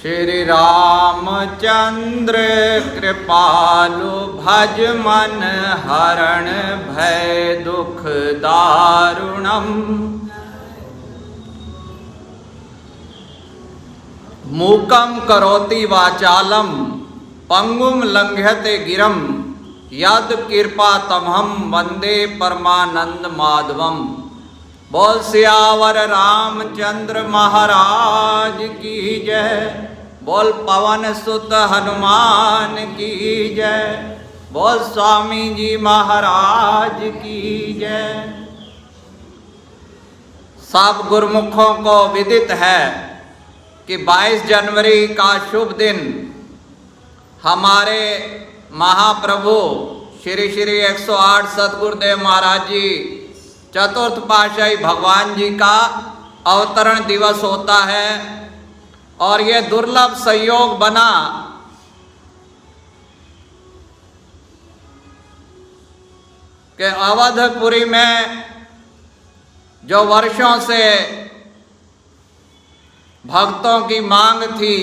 श्री रामचंद्र कृपालु भज मन हरण भय दुख दारुणम। मूकम करोति वाचालम पंगुम लंघयते गिरम यद कृपा तमहम वंदे परमानंद माधवम। बोल सियावर रामचंद्र महाराज की जय। बोल पवन सुत हनुमान की जय। बोल स्वामी जी महाराज की जय। सब गुरुमुखों को विदित है कि 22 जनवरी का शुभ दिन हमारे महाप्रभु श्री श्री 108 सतगुरुदेव महाराज जी चतुर्थ पातशाही भगवान जी का अवतरण दिवस होता है। और ये दुर्लभ संयोग बना कि अवधपुरी में जो वर्षों से भक्तों की मांग थी,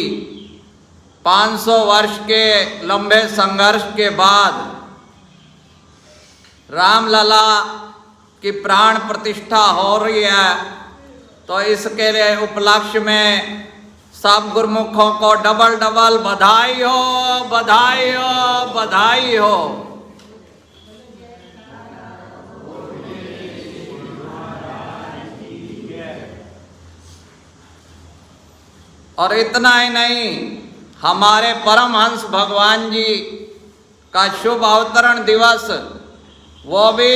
500 वर्ष के लंबे संघर्ष के बाद रामलला की प्राण प्रतिष्ठा हो रही है, तो इसके लिए उपलक्ष्य में सब गुरुमुखों को डबल डबल बधाई हो, बधाई हो, बधाई हो। और इतना ही नहीं, हमारे परमहंस भगवान जी का शुभ अवतरण दिवस वो भी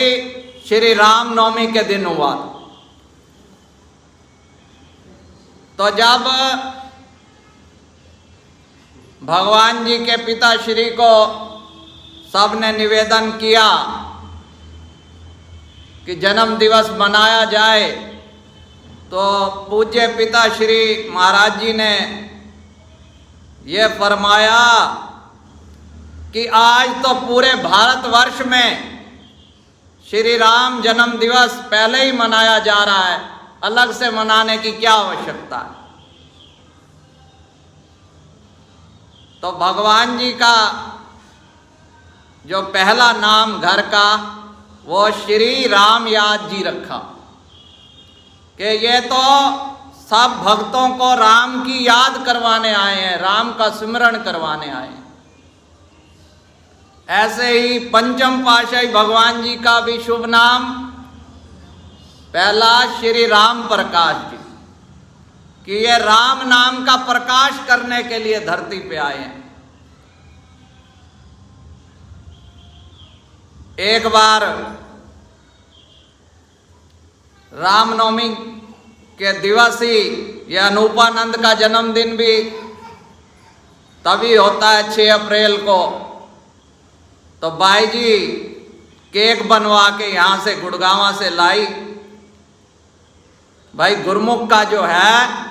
श्री राम नवमी के दिन हुआ। तो जब भगवान जी के पिता श्री को सबने निवेदन किया कि जन्म दिवस मनाया जाए, तो पूज्य पिता श्री महाराज जी ने ये फरमाया कि आज तो पूरे भारतवर्ष में श्री राम जन्म दिवस पहले ही मनाया जा रहा है, अलग से मनाने की क्या आवश्यकता है। तो भगवान जी का जो पहला नाम घर का वो श्री राम याद जी रखा कि ये तो सब भक्तों को राम की याद करवाने आए हैं, राम का स्मरण करवाने आए हैं। ऐसे ही पंचम पातशाही भगवान जी का भी शुभ नाम पहला श्री राम प्रकाश जी, कि ये राम नाम का प्रकाश करने के लिए धरती पे आए हैं। एक बार रामनवमी के दिवस ही ये अनूपानंद का जन्मदिन भी तभी होता है 6 अप्रैल को। तो बाई जी केक बनवा के यहाँ से गुड़गांव से लाई। भाई गुरुमुख का जो है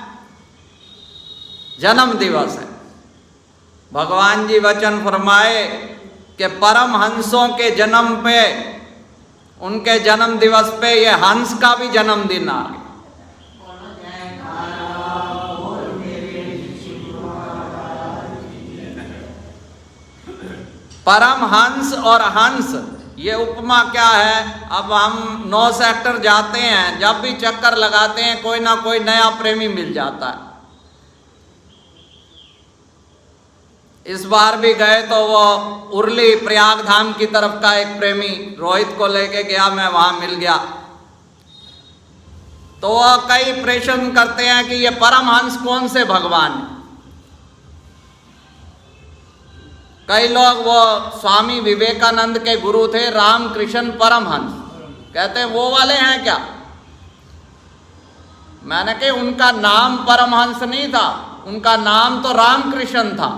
जन्म दिवस है, भगवान जी वचन फरमाए कि परम हंसों के जन्म पे, उनके जन्म दिवस पे ये हंस का भी जन्मदिन आ गया। परम हंस और हंस, ये उपमा क्या है। अब हम 9 सेक्टर जाते हैं, जब भी चक्कर लगाते हैं कोई ना कोई नया प्रेमी मिल जाता है। इस बार भी गए तो वो उर्ली प्रयाग धाम की तरफ का एक प्रेमी रोहित को लेके गया, मैं वहां मिल गया। तो वो कई प्रश्न करते हैं कि ये परमहंस कौन से भगवान है। कई लोग, वो स्वामी विवेकानंद के गुरु थे रामकृष्ण परमहंस, कहते हैं वो वाले हैं क्या। मैंने कहा उनका नाम परमहंस नहीं था, उनका नाम तो रामकृष्ण था।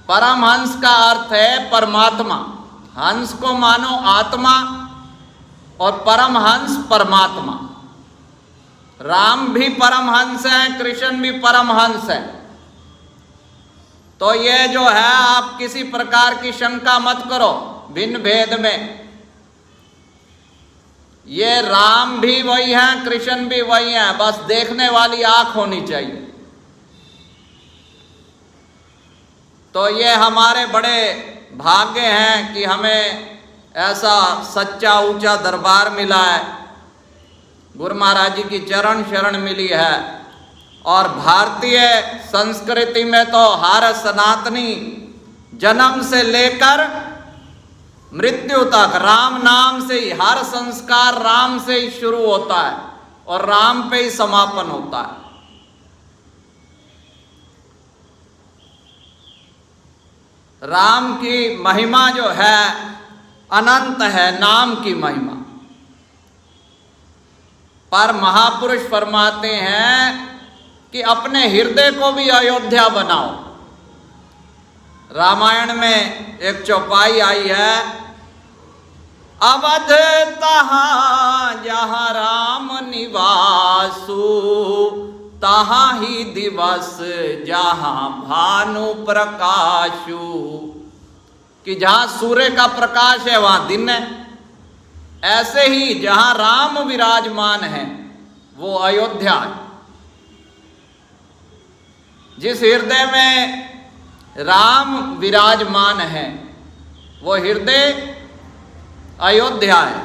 परमहंस का अर्थ है परमात्मा। हंस को मानो आत्मा और परमहंस परमात्मा। राम भी परमहंस है, कृष्ण भी परमहंस है। तो ये जो है, आप किसी प्रकार की शंका मत करो भिन्न भेद में। ये राम भी वही हैं, कृष्ण भी वही हैं, बस देखने वाली आंख होनी चाहिए। तो ये हमारे बड़े भाग्य हैं कि हमें ऐसा सच्चा ऊंचा दरबार मिला है, गुरु महाराज जी की चरण शरण मिली है। और भारतीय संस्कृति में तो हर सनातनी जन्म से लेकर मृत्यु तक राम नाम से ही, हर संस्कार राम से ही शुरू होता है और राम पे ही समापन होता है। राम की महिमा जो है अनंत है, नाम की महिमा। पर महापुरुष फरमाते हैं कि अपने हृदय को भी अयोध्या बनाओ। रामायण में एक चौपाई आई है, अवध तहाँ जहाँ राम निवासु, तहाँ ही दिवस जहाँ भानु प्रकाशु। कि जहाँ सूर्य का प्रकाश है वहाँ दिन है, ऐसे ही जहाँ राम विराजमान है वो अयोध्या है। जिस हृदय में राम विराजमान है वो हृदय अयोध्या है,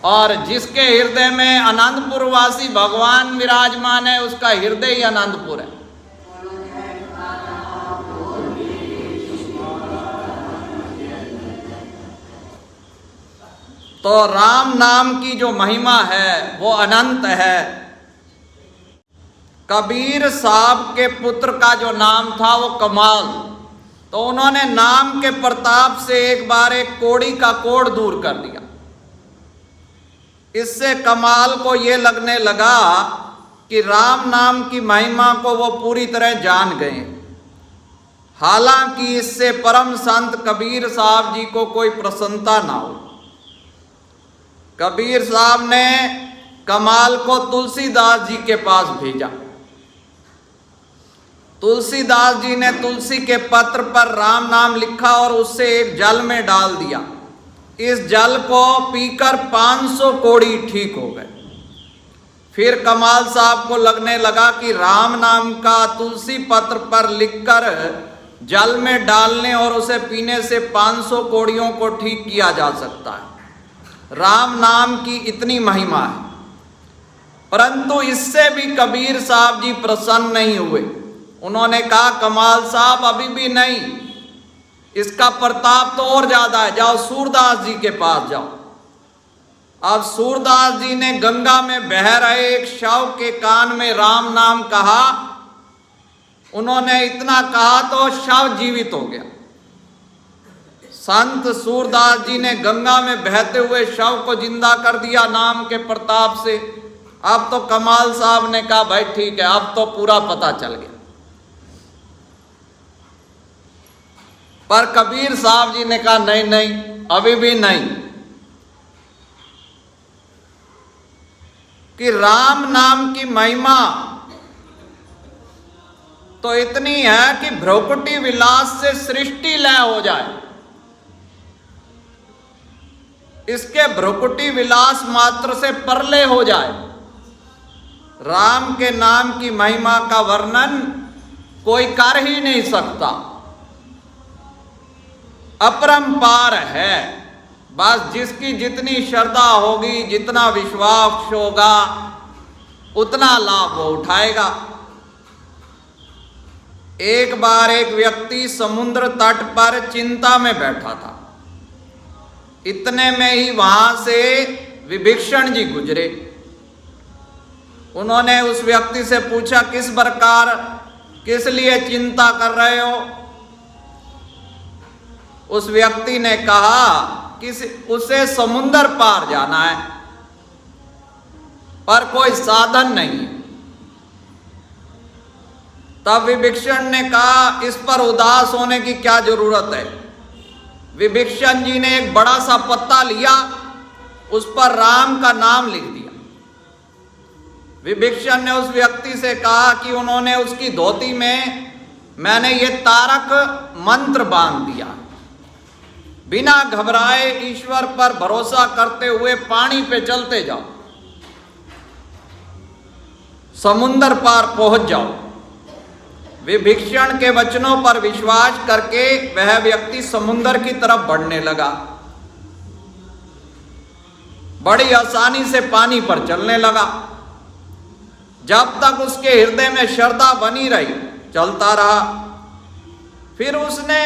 और जिसके हृदय में आनंदपुर वासी भगवान विराजमान है उसका हृदय ही आनंदपुर है। तो राम नाम की जो महिमा है वो अनंत है। कबीर साहब के पुत्र का जो नाम था वो कमाल, तो उन्होंने नाम के प्रताप से एक बार एक कोड़ी का कोड़ दूर कर दिया। इससे कमाल को ये लगने लगा कि राम नाम की महिमा को वो पूरी तरह जान गए। हालांकि इससे परम संत कबीर साहब जी को कोई प्रसन्नता ना हो। कबीर साहब ने कमाल को तुलसीदास जी के पास भेजा। तुलसीदास जी ने तुलसी के पत्र पर राम नाम लिखा और उससे एक जल में डाल दिया। इस जल को पीकर 500 कोढ़ी ठीक हो गए। फिर कमाल साहब को लगने लगा कि राम नाम का तुलसी पत्र पर लिखकर जल में डालने और उसे पीने से 500 कोढ़ियों को ठीक किया जा सकता है। राम नाम की इतनी महिमा है। परंतु इससे भी कबीर साहब जी प्रसन्न नहीं हुए। उन्होंने कहा कमाल साहब अभी भी नहीं, इसका प्रताप तो और ज्यादा है, जाओ सूरदास जी के पास जाओ। अब सूरदास जी ने गंगा में बह रहे एक शव के कान में राम नाम कहा। उन्होंने इतना कहा तो शव जीवित हो गया। संत सूरदास जी ने गंगा में बहते हुए शव को जिंदा कर दिया नाम के प्रताप से। अब तो कमाल साहब ने कहा भाई ठीक है, अब तो पूरा पता चल गया। पर कबीर साहब जी ने कहा नहीं नहीं, अभी भी नहीं। कि राम नाम की महिमा तो इतनी है कि भ्रकुटी विलास से सृष्टि लय हो जाए। इसके भ्रकुटी विलास मात्र से परलय हो जाए। राम के नाम की महिमा का वर्णन कोई कर ही नहीं सकता, अपरंपार है। बस जिसकी जितनी श्रद्धा होगी, जितना विश्वास होगा, उतना लाभ वो उठाएगा। एक बार एक व्यक्ति समुद्र तट पर चिंता में बैठा था। इतने में ही वहां से विभीषण जी गुजरे। उन्होंने उस व्यक्ति से पूछा किस प्रकार, किस लिए चिंता कर रहे हो? उस व्यक्ति ने कहा कि उसे समुद्र पार जाना है, पर कोई साधन नहीं है। तब विभीषण ने कहा इस पर उदास होने की क्या जरूरत है। विभीषण जी ने एक बड़ा सा पत्ता लिया, उस पर राम का नाम लिख दिया। विभीषण ने उस व्यक्ति से कहा कि उन्होंने उसकी धोती में मैंने ये तारक मंत्र बांध दिया। बिना घबराए ईश्वर पर भरोसा करते हुए पानी पे चलते जाओ, समुंदर पार पहुंच जाओ। विभीषण के वचनों पर विश्वास करके वह व्यक्ति समुद्र की तरफ बढ़ने लगा। बड़ी आसानी से पानी पर चलने लगा। जब तक उसके हृदय में श्रद्धा बनी रही, चलता रहा। फिर उसने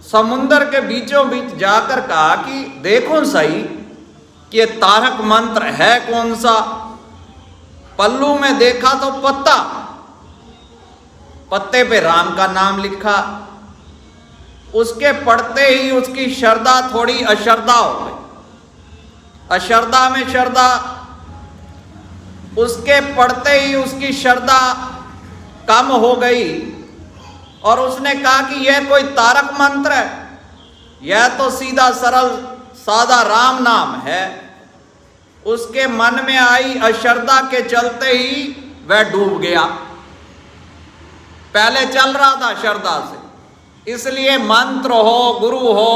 समुद्र के बीचों बीच जाकर कहा कि देखो सही कि ये तारक मंत्र है कौन सा। पल्लू में देखा तो पत्ते पे राम का नाम लिखा। उसके पढ़ते ही उसकी श्रद्धा थोड़ी अश्रद्धा हो गई, अश्रद्धा में श्रद्धा। उसके पढ़ते ही उसकी श्रद्धा कम हो गई और उसने कहा कि यह कोई तारक मंत्र है, यह तो सीधा सरल सादा राम नाम है। उसके मन में आई अश्रद्धा के चलते ही वह डूब गया। पहले चल रहा था श्रद्धा से। इसलिए मंत्र हो, गुरु हो,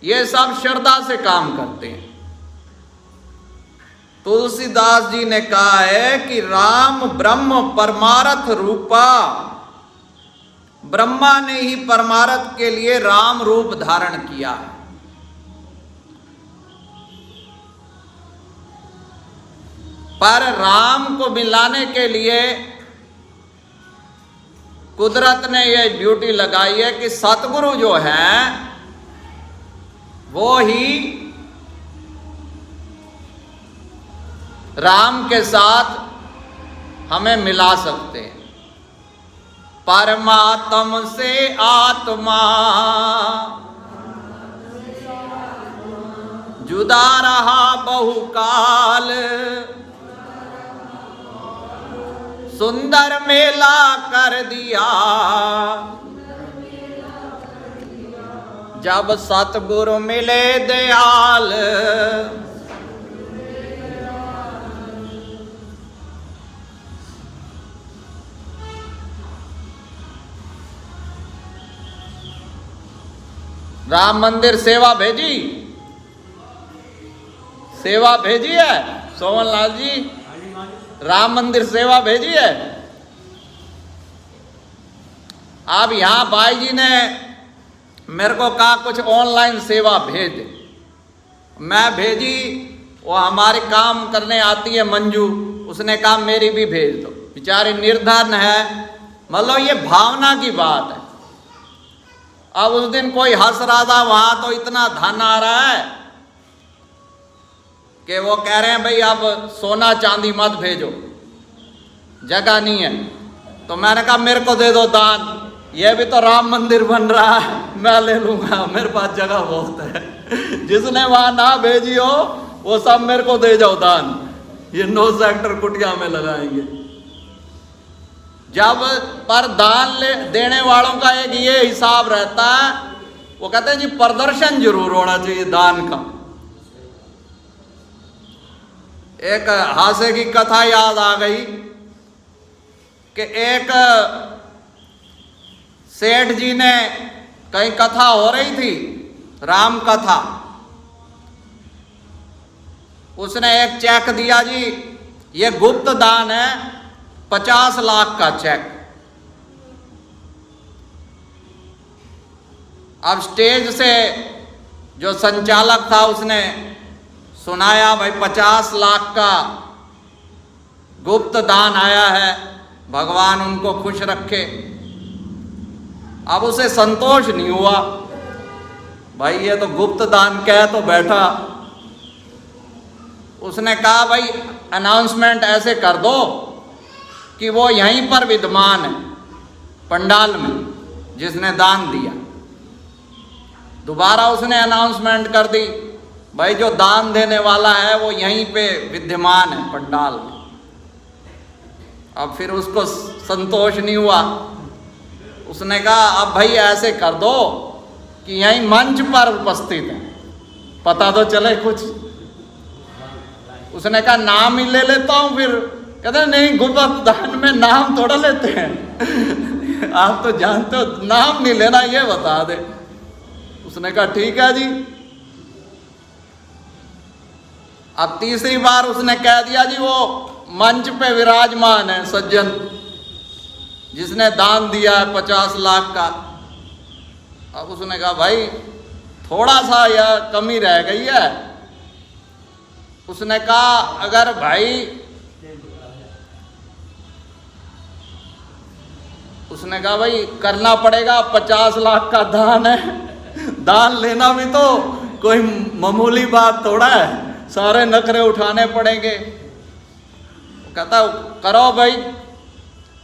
ये सब श्रद्धा से काम करते हैं। तुलसीदास जी ने कहा है कि राम ब्रह्म परमार्थ रूपा। ब्रह्मा ने ही परमार्थ के लिए राम रूप धारण किया है। पर राम को मिलाने के लिए कुदरत ने यह ड्यूटी लगाई है कि सतगुरु जो है वो ही राम के साथ हमें मिला सकते हैं। परमात्म से आत्मा जुदा रहा बहुकाल, सुंदर मेला कर दिया जब सतगुरु मिले दयाल। राम मंदिर सेवा भेजी, सेवा भेजी है सोमन लाल जी। राम मंदिर सेवा भेजी है। अब यहां भाई जी ने मेरे को कहा कुछ ऑनलाइन सेवा भेज दे। मैं भेजी, वो हमारे काम करने आती है मंजू, उसने कहा मेरी भी भेज दो। बेचारी निर्धन है, मतलब ये भावना की बात है। अब उस दिन कोई हंस रहा था, वहां तो इतना धन आ रहा है कि वो कह रहे हैं भाई अब सोना चांदी मत भेजो, जगह नहीं है। तो मैंने कहा मेरे को दे दो दान, ये भी तो राम मंदिर बन रहा है, मैं ले लूंगा, मेरे पास जगह बहुत है। जिसने वहां ना भेजी हो वो सब मेरे को दे जाओ दान, ये 9 सेक्टर कुटिया में लगाएंगे। जब पर दान देने वालों का एक ये हिसाब रहता है, वो कहते हैं जी प्रदर्शन जरूर होना चाहिए दान का। एक हास्य की कथा याद आ गई कि एक सेठ जी ने, कहीं कथा हो रही थी, राम कथा, उसने एक चेक दिया जी, ये गुप्त दान है, 50 लाख का चेक। अब स्टेज से जो संचालक था उसने सुनाया, भाई 50 लाख का गुप्त दान आया है, भगवान उनको खुश रखे। अब उसे संतोष नहीं हुआ, भाई ये तो गुप्त दान कह तो बैठा। उसने कहा भाई अनाउंसमेंट ऐसे कर दो कि वो यहीं पर विद्यमान है पंडाल में जिसने दान दिया। दोबारा उसने अनाउंसमेंट कर दी, भाई जो दान देने वाला है वो यहीं पे विद्यमान है पंडाल में। अब फिर उसको संतोष नहीं हुआ, उसने कहा अब भाई ऐसे कर दो कि यहीं मंच पर उपस्थित है, पता तो चले कुछ। उसने कहा नाम ही ले लेता हूं। फिर कहते नहीं, गुप्त दान में नाम थोड़ा लेते हैं आप तो जानते हो, नाम नहीं लेना, ये बता दे। उसने कहा ठीक है जी। अब तीसरी बार उसने कह दिया जी वो मंच पे विराजमान है सज्जन, जिसने दान दिया है 50 लाख का। अब उसने कहा भाई थोड़ा सा यह कमी रह गई है। उसने कहा अगर भाई, उसने कहा भाई करना पड़ेगा, 50 लाख का दान है, दान लेना भी तो कोई मामूली बात थोड़ा है, सारे नखरे उठाने पड़ेंगे। कहता करो भाई।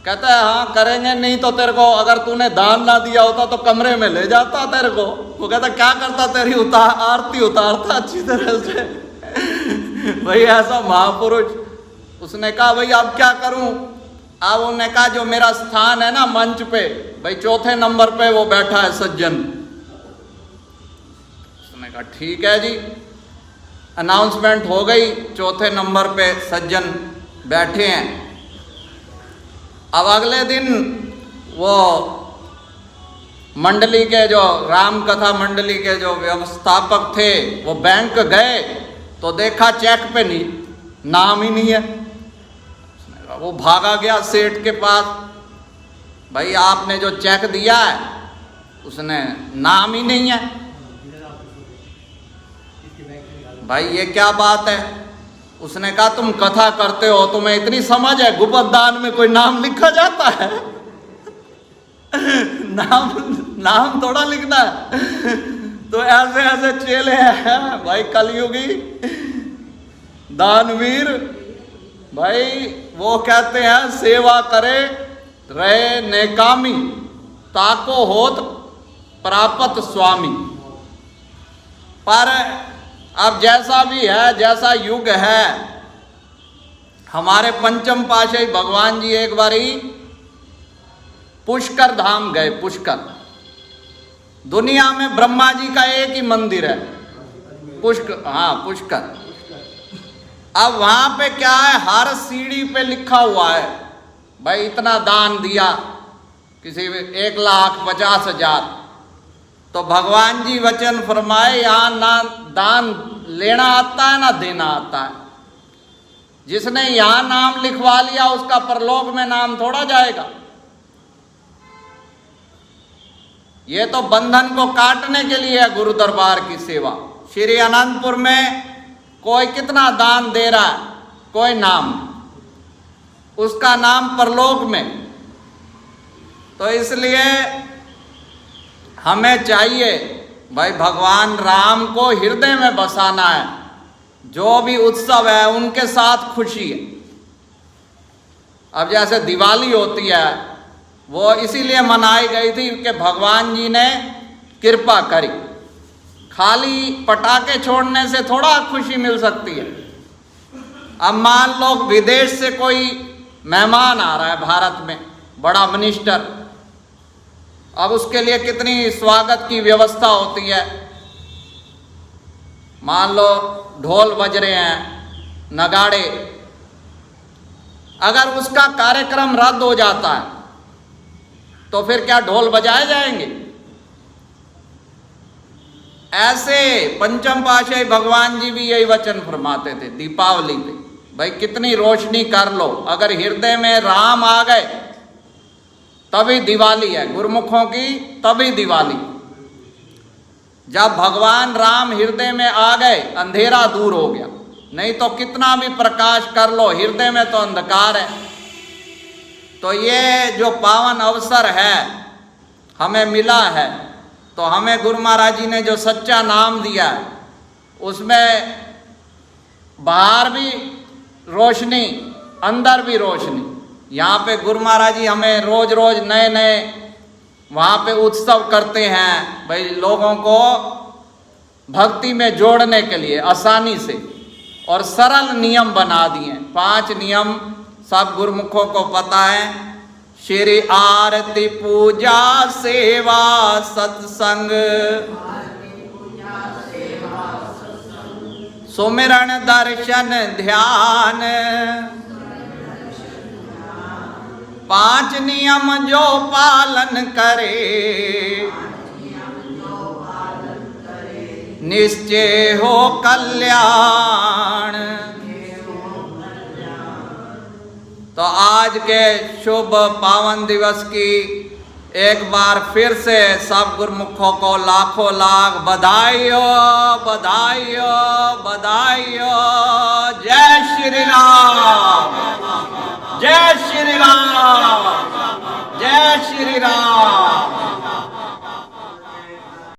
कहता है हाँ करेंगे, नहीं तो तेरे को अगर तूने दान ना दिया होता तो कमरे में ले जाता तेरे को। वो कहता क्या करता, तेरी आरती उतारता अच्छी तरह से। भाई ऐसा महापुरुष। उसने कहा भाई अब क्या करूं। अब उन्होंने कहा जो मेरा स्थान है ना मंच पे, भाई 4थे नंबर पे वो बैठा है सज्जन। उसने कहा ठीक है जी। अनाउंसमेंट हो गई, 4थे नंबर पे सज्जन बैठे हैं। अब अगले दिन वो मंडली के जो राम कथा मंडली के जो व्यवस्थापक थे वो बैंक गए तो देखा चेक पे नहीं, नाम ही नहीं है। वो भागा गया सेठ के पास, भाई आपने जो चेक दिया है उसने नाम ही नहीं है। भाई ये क्या बात है। उसने कहा तुम कथा करते हो, तुम्हें इतनी समझ है गुप्त दान में कोई नाम लिखा जाता है? नाम थोड़ा लिखना है। तो ऐसे ऐसे चेले हैं भाई कलयुगी दानवीर। भाई वो कहते हैं सेवा करे रहे नेकामी, ताको होत प्रापत स्वामी। पर अब जैसा भी है, जैसा युग है, हमारे पंचम पातशाही भगवान जी एक बारी पुष्कर धाम गए। पुष्कर, दुनिया में ब्रह्मा जी का एक ही मंदिर है पुष्कर। हाँ पुष्कर। अब वहां पे क्या है, हर सीढ़ी पे लिखा हुआ है भाई इतना दान दिया, किसी 1,50,000। तो भगवान जी वचन फरमाए यहाँ ना दान लेना आता है ना देना आता है। जिसने यहाँ नाम लिखवा लिया उसका परलोक में नाम थोड़ा जाएगा। ये तो बंधन को काटने के लिए है गुरु दरबार की सेवा। श्री अनंतपुर में कोई कितना दान दे रहा है, कोई नाम, उसका नाम परलोक में। तो इसलिए हमें चाहिए भाई भगवान राम को हृदय में बसाना है। जो भी उत्सव है उनके साथ खुशी है। अब जैसे दिवाली होती है वो इसीलिए मनाई गई थी कि भगवान जी ने कृपा करी। खाली पटाखे छोड़ने से थोड़ा खुशी मिल सकती है। अब मान लो विदेश से कोई मेहमान आ रहा है भारत में, बड़ा मिनिस्टर, अब उसके लिए कितनी स्वागत की व्यवस्था होती है। मान लो ढोल बज रहे हैं, नगाड़े, अगर उसका कार्यक्रम रद्द हो जाता है तो फिर क्या ढोल बजाए जाएंगे? ऐसे पंचम पातशाही भगवान जी भी यही वचन फरमाते थे दीपावली पे, भाई कितनी रोशनी कर लो, अगर हृदय में राम आ गए तभी दिवाली है गुरुमुखों की, तभी दिवाली। जब भगवान राम हृदय में आ गए अंधेरा दूर हो गया, नहीं तो कितना भी प्रकाश कर लो हृदय में तो अंधकार है। तो ये जो पावन अवसर है हमें मिला है, तो हमें गुरु महाराज जी ने जो सच्चा नाम दिया है उसमें बाहर भी रोशनी, अंदर भी रोशनी। यहाँ पे गुरु महाराज जी हमें रोज रोज नए नए वहाँ पे उत्सव करते हैं भाई लोगों को भक्ति में जोड़ने के लिए आसानी से, और सरल नियम बना दिए। 5 नियम सब गुरुमुखों को पता है। श्री आरती पूजा सेवा सत्संग, सुमिरन दर्शन ध्यान, 5 नियम जो पालन करे, निश्चय हो कल्याण। तो आज के शुभ पावन दिवस की एक बार फिर से सब गुरुमुखों को लाखों लाख बधाइयों बधाइयों बधाइयों। जय श्री राम, जय श्री राम, जय श्री राम।